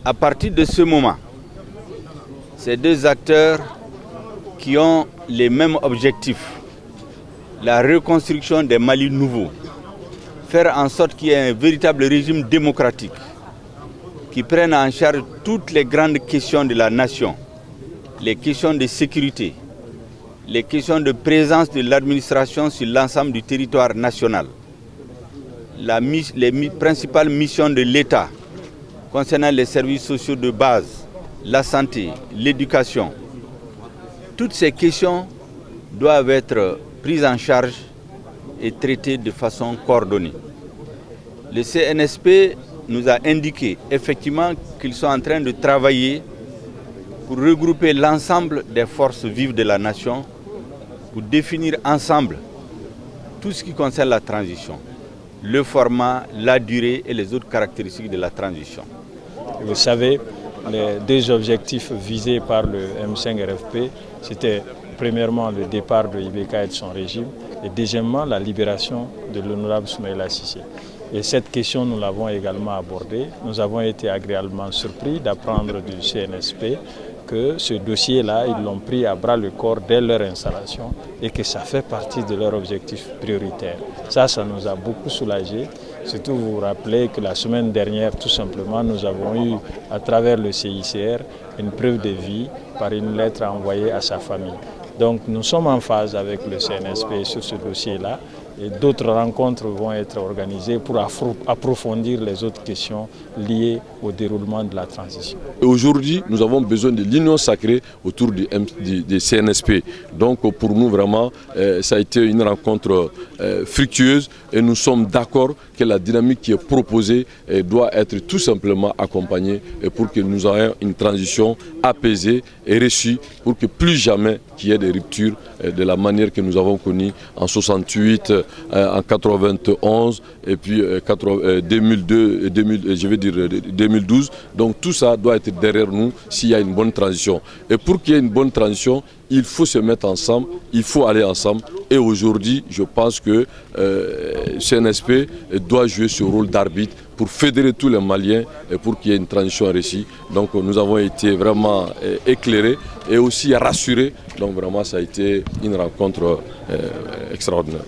À partir de ce moment, ces deux acteurs qui ont les mêmes objectifs, la reconstruction des Mali nouveaux, faire en sorte qu'il y ait un véritable régime démocratique qui prenne en charge toutes les grandes questions de la nation, les questions de sécurité, les questions de présence de l'administration sur l'ensemble du territoire national, les principales missions de l'État concernant les services sociaux de base, la santé, l'éducation. Toutes ces questions doivent être prises en charge et traitées de façon coordonnée. Le CNSP nous a indiqué effectivement qu'ils sont en train de travailler pour regrouper l'ensemble des forces vives de la nation, pour définir ensemble tout ce qui concerne la transition, le format, la durée et les autres caractéristiques de la transition. Vous savez, les deux objectifs visés par le M5-RFP, c'était premièrement le départ de Ibeka et de son régime, et deuxièmement la libération de l'honorable Soumaïla Cissé. Et cette question, nous l'avons également abordée. Nous avons été agréablement surpris d'apprendre du CNSP que ce dossier-là, ils l'ont pris à bras le corps dès leur installation et que ça fait partie de leur objectif prioritaire. Ça nous a beaucoup soulagés. Surtout, vous vous rappelez que la semaine dernière, tout simplement, nous avons eu, à travers le CICR, une preuve de vie par une lettre envoyée à sa famille. Donc nous sommes en phase avec le CNSP sur ce dossier-là et d'autres rencontres vont être organisées pour approfondir les autres questions liées au déroulement de la transition. Aujourd'hui, nous avons besoin de l'union sacrée autour du CNSP. Donc pour nous, vraiment, ça a été une rencontre fructueuse et nous sommes d'accord que la dynamique qui est proposée doit être tout simplement accompagnée pour que nous ayons une transition apaisée et reçue pour que plus jamais qu'il y ait des ruptures de la manière que nous avons connu en 68, en 91 et puis 2002, 2012. Donc tout ça doit être derrière nous s'il y a une bonne transition. Et pour qu'il y ait une bonne transition, il faut se mettre ensemble, il faut aller ensemble. Et aujourd'hui, je pense que CNSP doit jouer ce rôle d'arbitre pour fédérer tous les Maliens et pour qu'il y ait une transition réussie. Donc nous avons été vraiment éclairés et aussi rassurés. Donc vraiment, ça a été une rencontre extraordinaire.